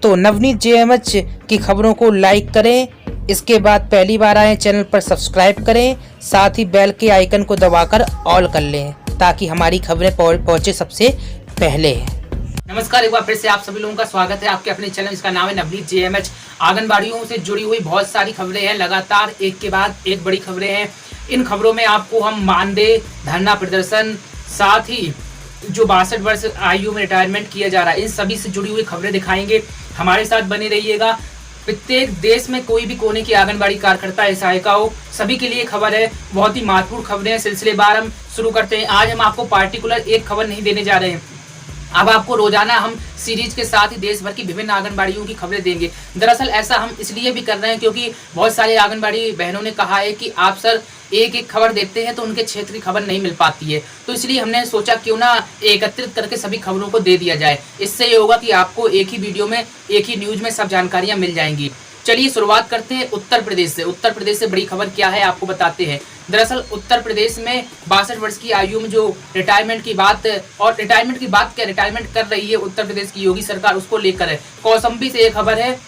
तो नवनीत जेएमएच की खबरों को लाइक करें, इसके बाद पहली बार आए चैनल पर सब्सक्राइब करें, साथ ही बेल के आइकन को दबाकर ऑल कर लें ताकि हमारी खबरें पहुंचे सबसे पहले। नमस्कार, एक बार फिर से आप सभी लोगों का स्वागत है आपके अपने चैनल, इसका नाम है नवनीत जेएमएच। आंगनबाड़ियों से जुड़ी हुई बहुत सारी खबरें हैं, लगातार एक के बाद एक बड़ी खबरें हैं। इन खबरों में आपको हम मानदेय, धरना प्रदर्शन, साथ ही जो 62 वर्ष आयु में रिटायरमेंट किया जा रहा है, इन सभी से जुड़ी हुई खबरें दिखाएंगे। हमारे साथ बने रहिएगा। प्रत्येक देश में कोई भी कोने की आंगनबाड़ी कार्यकर्ता या सहायिका हो, सभी के लिए खबर है। बहुत ही महत्वपूर्ण खबरें हैं, सिलसिलेवार हम शुरू करते हैं। आज हम आपको पार्टिकुलर एक खबर नहीं देने जा रहे हैं, अब आपको रोजाना हम सीरीज के साथ ही देश भर की विभिन्न आंगनबाड़ियों की खबरें देंगे। दरअसल ऐसा हम इसलिए भी कर रहे हैं क्योंकि बहुत सारे आंगनबाड़ी बहनों ने कहा है कि आप सर एक एक खबर देते हैं तो उनके क्षेत्र की खबर नहीं मिल पाती है, तो इसलिए हमने सोचा क्यों ना एकत्रित करके सभी खबरों को दे दिया जाए। इससे ये होगा कि आपको एक ही वीडियो में, एक ही न्यूज में सब जानकारियां मिल जाएंगी। चलिए शुरुआत करते हैं उत्तर प्रदेश से। उत्तर प्रदेश से बड़ी खबर क्या है आपको बताते हैं। दरअसल उत्तर प्रदेश में 62 वर्ष की आयु में जो रिटायरमेंट की बात क्या रिटायरमेंट कर रही है उत्तर प्रदेश की योगी सरकार, उसको लेकर है। कौशाम्बी से एक खबर है,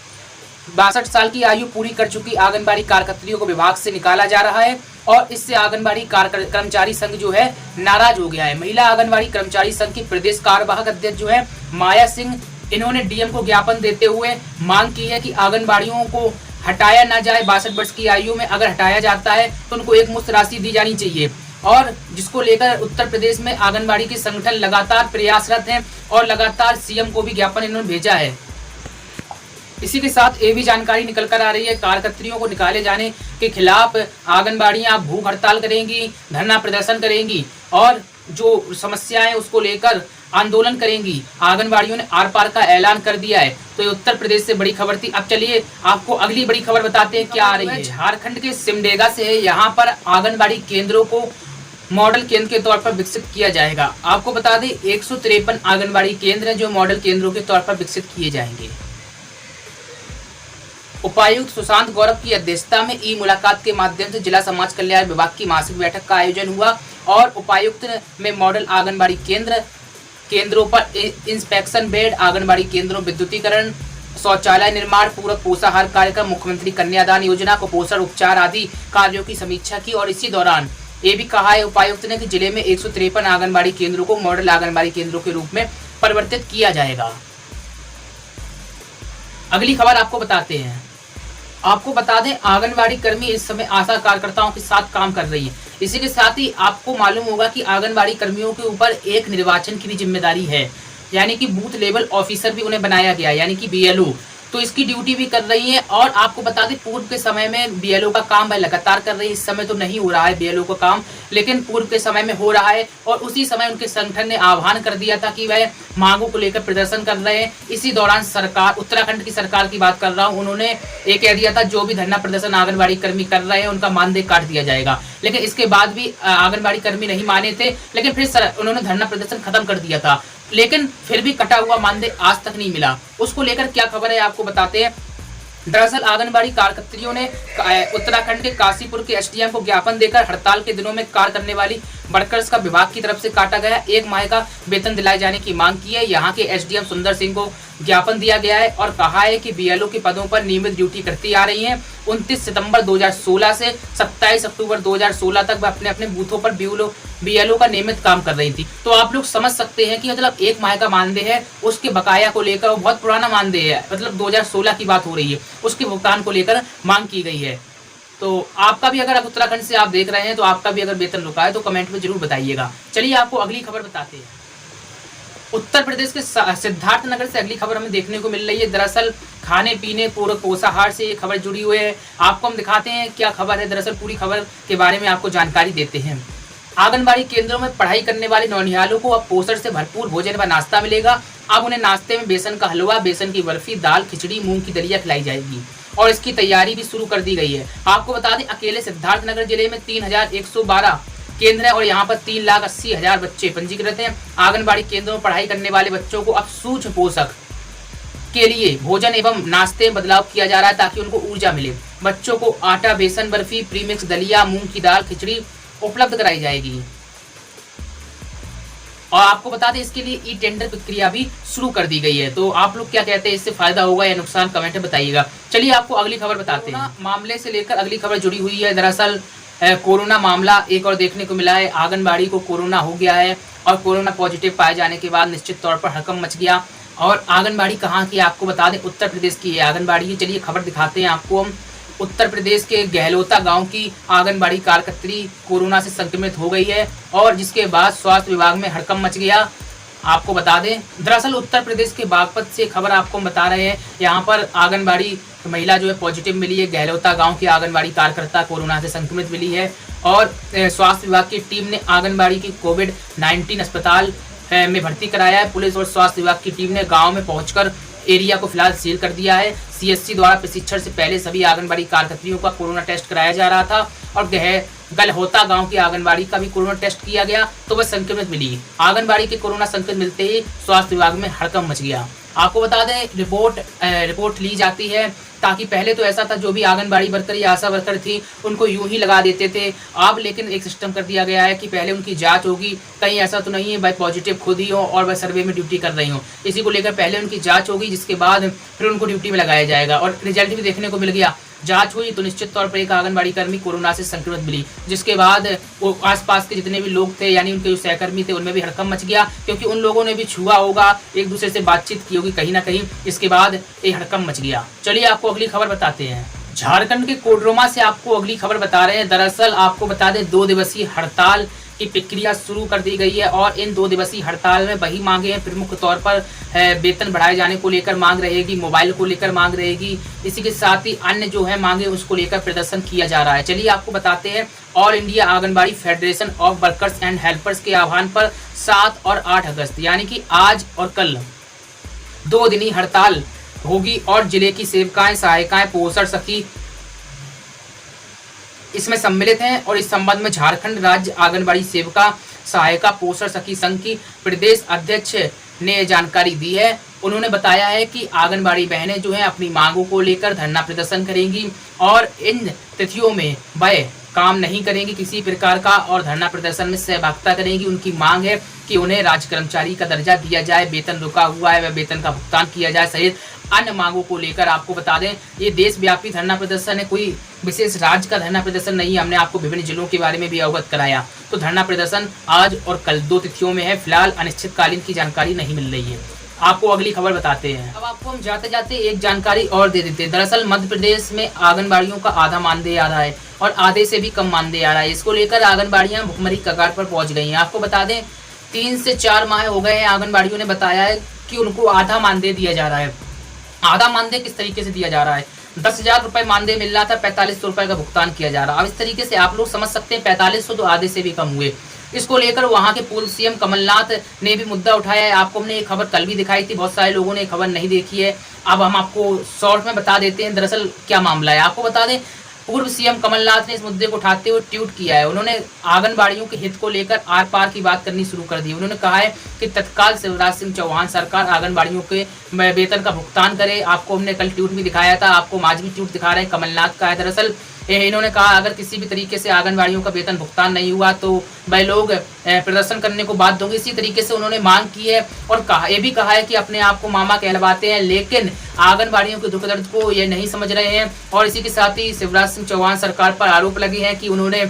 62 साल की आयु पूरी कर चुकी आंगनबाड़ी कार्यकर्तियों को विभाग से निकाला जा रहा है और इससे आंगनबाड़ी कर्मचारी संघ जो है नाराज हो गया है। महिला आंगनबाड़ी कर्मचारी संघ की प्रदेश कार्यवाहक अध्यक्ष जो है माया सिंह, इन्होंने डीएम को ज्ञापन देते हुए मांग की है कि आंगनबाड़ियों को हटाया ना जाए। 62 वर्ष की आयु में अगर हटाया जाता है तो उनको एक मुश्त राशि दी जानी चाहिए, और जिसको लेकर उत्तर प्रदेश में आंगनबाड़ी के संगठन लगातार प्रयासरत हैं और लगातार सीएम को भी ज्ञापन इन्होंने भेजा है। इसी के साथ ये भी जानकारी निकल कर आ रही है, कार्यकर्तियों को निकाले जाने के खिलाफ आंगनबाड़ियां भूख हड़ताल करेंगी, धरना प्रदर्शन करेंगी और जो समस्याएं उसको लेकर आंदोलन करेंगी। आंगनबाड़ियों ने आर पार का ऐलान कर दिया है। तो ये उत्तर प्रदेश से बड़ी खबर थी। अब चलिए आपको अगली बड़ी खबर बताते हैं क्या आ रही है। झारखंड के सिमडेगा से है, यहाँ पर आंगनबाड़ी केंद्रों को मॉडल केंद्र के तौर पर विकसित किया जाएगा। आपको बता दें 153 आंगनबाड़ी केंद्र हैं जो मॉडल केंद्रों के तौर पर विकसित किए जाएंगे। उपायुक्त सुशांत गौरव की अध्यक्षता में ई मुलाकात के माध्यम से जिला समाज कल्याण विभाग की मासिक बैठक का आयोजन हुआ और उपायुक्त में मॉडल आंगनबाड़ी केंद्रों पर इंस्पेक्शन बेड, आंगनबाड़ी केंद्रों विद्युतीकरण, शौचालय निर्माण, पूरक पोषाहार कार्यक्रम, मुख्यमंत्री कन्यादान योजना, कुपोषण उपचार आदि कार्यों की समीक्षा की। और इसी दौरान ये भी कहा है उपायुक्त ने कि जिले में 153 आंगनबाड़ी केंद्रों को मॉडल आंगनबाड़ी केंद्रों के रूप में परिवर्तित किया जाएगा। अगली खबर आपको बताते हैं। आपको बता दें आंगनबाड़ी कर्मी इस समय आशा कार्यकर्ताओं के साथ काम कर रही है। इसी के साथ ही आपको मालूम होगा कि आंगनबाड़ी कर्मियों के ऊपर एक निर्वाचन की भी जिम्मेदारी है, यानी कि बूथ लेवल ऑफिसर भी उन्हें बनाया गया, यानी कि बीएलओ, तो इसकी ड्यूटी भी कर रही है। और आपको बता दें पूर्व के समय में बीएलओ का काम वह लगातार कर रही है। इस समय तो नहीं हो रहा है बीएलओ का काम, लेकिन पूर्व के समय में हो रहा है और उसी समय उनके संगठन ने आह्वान कर दिया था कि वह मांगों को लेकर प्रदर्शन कर रहे हैं। इसी दौरान सरकार, उत्तराखंड की सरकार की बात कर रहा हूँ, उन्होंने ये कह दिया था जो भी धरना प्रदर्शन आंगनबाड़ी कर्मी कर रहे हैं उनका मानदेय काट दिया जाएगा। लेकिन इसके बाद भी आंगनबाड़ी कर्मी नहीं माने थे, लेकिन फिर उन्होंने धरना प्रदर्शन खत्म कर दिया था, लेकिन फिर भी कटा हुआ मानदेय आज तक नहीं मिला। उसको लेकर क्या खबर है आपको बताते हैं। दरअसल आंगनबाड़ी कार्यकर्तियों ने उत्तराखंड के काशीपुर के एसडीएम को ज्ञापन देकर हड़ताल के दिनों में कार्य करने वाली वर्कर्स का विभाग की तरफ से काटा गया 1 माह का वेतन दिलाए जाने की मांग की है। यहाँ के एसडीएम सुंदर सिंह को ज्ञापन दिया गया है और कहा है कि बीएलओ के पदों पर नियमित ड्यूटी करती आ रही हैं। 29 सितंबर 2016 से 27 अक्टूबर 2016 तक वह अपने अपने बूथों पर बीएलओ का नियमित काम कर रही थी। तो आप लोग समझ सकते हैं कि मतलब 1 माह का मानदेय है, उसके बकाया को लेकर, बहुत पुराना मानदेय है, मतलब 2016 की बात हो रही है, उसके भुगतान को लेकर मांग की गई है। तो आपका भी अगर उत्तराखंड से आप देख रहे हैं तो आपका भी अगर वेतन रुका है तो कमेंट में जरूर बताइएगा। चलिए आपको अगली खबर बताते हैं। उत्तर प्रदेश के सिद्धार्थनगर से अगली खबर हमें देखने को मिल रही है। दरअसल खाने पीने, पूरक पोषाहार से ये खबर जुड़ी हुई है। आपको हम दिखाते हैं क्या खबर है। दरअसल पूरी खबर के बारे में आपको जानकारी देते हैं। आंगनबाड़ी केंद्रों में पढ़ाई करने वाले नौनिहालों को अब पोषण से भरपूर भोजन व नाश्ता मिलेगा। अब उन्हें नाश्ते में बेसन का हलवा, बेसन की बर्फी, दाल, खिचड़ी, मूंग की दलिया खिलाई जाएगी और इसकी तैयारी भी शुरू कर दी गई है। आपको बता दें अकेले सिद्धार्थनगर जिले में 3112 केंद्र है और यहाँ पर 3,80,000 बच्चे पंजीकृत हैं। आंगनबाड़ी केंद्रों में पढ़ाई करने वाले बच्चों को अब सूक्ष्म पोषक के लिए भोजन एवं नाश्ते में बदलाव किया जा रहा है ताकि उनको ऊर्जा मिले। बच्चों को आटा, बेसन बर्फी, प्रीमिक्स दलिया, मूंग की दाल, खिचड़ी उपलब्ध कराई जाएगी। और आपको बता दें इसके लिए ई टेंडर प्रक्रिया भी शुरू कर दी गई है। तो आप लोग क्या कहते हैं, इससे फायदा होगा या नुकसान, कमेंट में बताइएगा। चलिए आपको अगली खबर बताते हैं। मामले से लेकर अगली खबर जुड़ी हुई है। दरअसल कोरोना मामला एक और देखने को मिला है। आंगनबाड़ी को कोरोना हो गया है और कोरोना पॉजिटिव पाए जाने के बाद निश्चित तौर पर हड़कंप मच गया। और आंगनबाड़ी कहाँ की, आपको बता दें उत्तर प्रदेश की है आंगनबाड़ी। चलिए खबर दिखाते हैं आपको हम। उत्तर प्रदेश के गहलोता गांव की आंगनबाड़ी कार्यकर्त्री कोरोना से संक्रमित हो गई है और जिसके बाद स्वास्थ्य विभाग में हड़कंप मच गया। आपको बता दें दरअसल उत्तर प्रदेश के बागपत से खबर आपको हम बता रहे हैं। यहाँ पर आंगनबाड़ी महिला जो है पॉजिटिव मिली है। गहलोता गांव की आंगनबाड़ी कार्यकर्ता कोरोना से संक्रमित मिली है और स्वास्थ्य विभाग की टीम ने आंगनबाड़ी की कोविड-19 अस्पताल में भर्ती कराया है। पुलिस और स्वास्थ्य विभाग की टीम ने गाँव में पहुँचकर एरिया को फिलहाल सील कर दिया है। सीएससी द्वारा प्रशिक्षण से पहले सभी आंगनबाड़ी कार्यकर्तियों का कोरोना टेस्ट कराया जा रहा था और गलहोता गांव की आंगनबाड़ी का भी कोरोना टेस्ट किया गया तो वह संक्रमित मिली। आंगनबाड़ी के कोरोना संक्रमित मिलते ही स्वास्थ्य विभाग में हड़कंप मच गया। आपको बता दें रिपोर्ट ली जाती है ताकि पहले तो ऐसा था जो भी आंगनबाड़ी वर्कर या आशा वर्कर थी उनको यूं ही लगा देते थे। अब लेकिन एक सिस्टम कर दिया गया है कि पहले उनकी जांच होगी, कहीं ऐसा तो नहीं है भाई पॉजिटिव खुद ही हो और वह सर्वे में ड्यूटी कर रही हो। इसी को लेकर पहले उनकी जांच होगी जिसके बाद फिर उनको ड्यूटी में लगाया जाएगा और रिजल्ट भी देखने को मिल गया। जांच हुई तो निश्चित तौर पर एक आंगनबाड़ी कर्मी कोरोना से संक्रमित मिली, जिसके बाद वो आसपास के जितने भी लोग थे यानी उनके जो सहकर्मी थे उनमें भी हड़कंप मच गया क्योंकि उन लोगों ने भी छुआ होगा, एक दूसरे से बातचीत की होगी कहीं ना कहीं, इसके बाद ये हड़कंप मच गया। चलिए आपको अगली खबर बताते हैं। झारखंड के कोडरमा से आपको अगली खबर बता रहे हैं। दरअसल आपको बता दें 2 दिवसीय हड़ताल की प्रक्रिया शुरू कर दी गई है और इन 2 दिवसीय हड़ताल में वही मांगे हैं। प्रमुख तौर पर वेतन बढ़ाए जाने को लेकर मांग रहेगी, मोबाइल को लेकर मांग रहेगी, इसी के साथ ही अन्य जो है मांगे उसको लेकर प्रदर्शन किया जा रहा है। चलिए आपको बताते हैं। All India anganwadi federation of workers and helpers के आह्वान पर 7 और 8 अगस्त यानी कि आज और कल 2 दिनी हड़ताल होगी और जिले की सेविकाएं, सहायिकाएं, पोषण सखी इसमें सम्मिलित हैं और इस संबंध में झारखंड राज्य आंगनबाड़ी सेविका सहायिका पोषण सखी संघ की प्रदेश अध्यक्ष ने जानकारी दी है। उन्होंने बताया है कि आंगनबाड़ी बहनें जो हैं अपनी मांगों को लेकर धरना प्रदर्शन करेंगी और इन तिथियों में वह काम नहीं करेंगी किसी प्रकार का और धरना प्रदर्शन में सहभागिता करेंगी। उनकी मांग है कि उन्हें राज्य कर्मचारी का दर्जा दिया जाए, वेतन रुका हुआ है वह वेतन का भुगतान किया जाए सहित अन्य मांगों को लेकर। आपको बता दें ये देशव्यापी धरना प्रदर्शन है, कोई विशेष राज्य का धरना प्रदर्शन नहीं है। हमने आपको विभिन्न जिलों के बारे में भी अवगत कराया। तो धरना प्रदर्शन आज और कल 2 तिथियों में है। फिलहाल अनिश्चितकालीन की जानकारी नहीं मिल रही है। आपको अगली खबर बताते हैं। अब आपको हम जाते जाते एक जानकारी और दे देते हैं। दरअसल मध्य प्रदेश में आंगनबाड़ियों का आधा मानदेय आ रहा है और आधे से भी कम मानदेय आ रहा है। इसको लेकर आंगनबाड़ियां भुखमरी कगार पर पहुंच गई हैं। आपको बता दें 3 से 4 माह हो गए हैं। आंगनबाड़ियों ने बताया है कि उनको आधा मानदेय दिया जा रहा है। आधा मानदेय किस तरीके से दिया जा रहा है? 10,000 रुपए मानदेय मिल रहा था, 4500 रुपए का भुगतान किया जा रहा है। अब इस तरीके से आप लोग समझ सकते हैं 4500 तो आधे से भी कम हुए। इसको लेकर वहां के पूर्व सीएम कमलनाथ ने भी मुद्दा उठाया है। आपको हमने ये खबर कल भी दिखाई थी, बहुत सारे लोगों ने खबर नहीं देखी है। अब हम आपको शॉर्ट में बता देते हैं दरअसल क्या मामला है। आपको बता दें पूर्व सीएम कमलनाथ ने इस मुद्दे को उठाते हुए ट्वीट किया है। उन्होंने आंगनबाड़ियों के हित को लेकर आर पार की बात करनी शुरू कर दी। उन्होंने कहा है कि तत्काल शिवराज सिंह चौहान सरकार आंगनबाड़ियों के वेतन का भुगतान करे। आपको हमने कल ट्वीट भी दिखाया था, आपको आज भी ट्वीट दिखा रहे हैं, कमलनाथ का है। दरअसल इन्होंने कहा अगर किसी भी तरीके से आंगनबाड़ियों का वेतन भुगतान नहीं हुआ तो वह लोग प्रदर्शन करने को बाध्य होंगे। इसी तरीके से उन्होंने मांग की है और ये भी कहा है कि अपने आप को मामा कहलवाते हैं, लेकिन आंगनबाड़ियों के दुख दर्द को ये नहीं समझ रहे हैं। और इसी के साथ ही शिवराज सिंह चौहान सरकार पर आरोप लगे हैं कि उन्होंने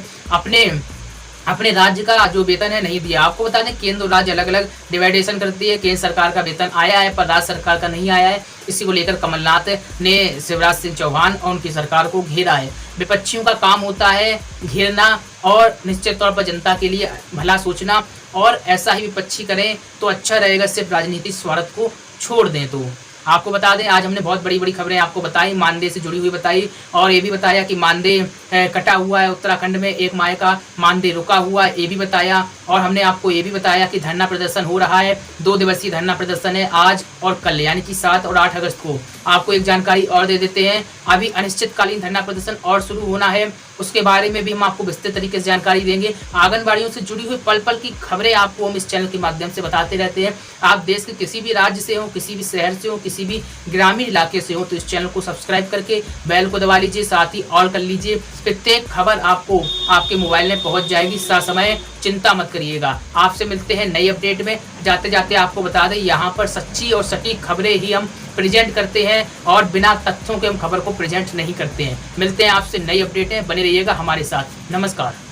अपने राज्य का जो वेतन है नहीं दिया। आपको बता दें केंद्र और राज्य अलग अलग डिवाइडेशन करती है। केंद्र सरकार का वेतन आया है पर राज्य सरकार का नहीं आया है। इसी को लेकर कमलनाथ ने शिवराज सिंह चौहान और उनकी सरकार को घेरा है। विपक्षियों का काम होता है घेरना और निश्चित तौर पर जनता के लिए भला सोचना, और ऐसा ही विपक्षी करें तो अच्छा रहेगा, सिर्फ राजनीतिक स्वार्थ को छोड़ दें। तो आपको बता दें आज हमने बहुत बड़ी बड़ी खबरें आपको बताई, मानदेय से जुड़ी हुई बताई और ये भी बताया कि मानदेय कटा हुआ है उत्तराखंड में, 1 माह का मानदेय रुका हुआ है ये भी बताया। और हमने आपको ये भी बताया कि धरना प्रदर्शन हो रहा है, 2 दिवसीय धरना प्रदर्शन है आज और कल यानी कि 7 और 8 अगस्त को। आपको एक जानकारी और दे देते हैं, अभी अनिश्चितकालीन धरना प्रदर्शन और शुरू होना है उसके बारे में भी हम आपको विस्तृत तरीके से जानकारी देंगे। आंगनबाड़ियों से जुड़ी हुई पल पल की खबरें आपको हम इस चैनल के माध्यम से बताते रहते हैं। आप देश के किसी भी राज्य से हो, किसी भी शहर से हो, किसी भी ग्रामीण इलाके से हो, तो इस चैनल को सब्सक्राइब करके बेल को दबा लीजिए, साथ ही ऑल कर लीजिए। प्रत्येक खबर आपको आपके मोबाइल में पहुंच जाएगी ससमय, चिंता मत करिएगा। आपसे मिलते हैं नई अपडेट में। जाते जाते आपको बता दें, यहाँ पर सच्ची और सटीक खबरें ही हम प्रेजेंट करते हैं और बिना तथ्यों के हम खबर को प्रेजेंट नहीं करते हैं। मिलते हैं आपसे नई अपडेट में, बने रहिएगा हमारे साथ। नमस्कार।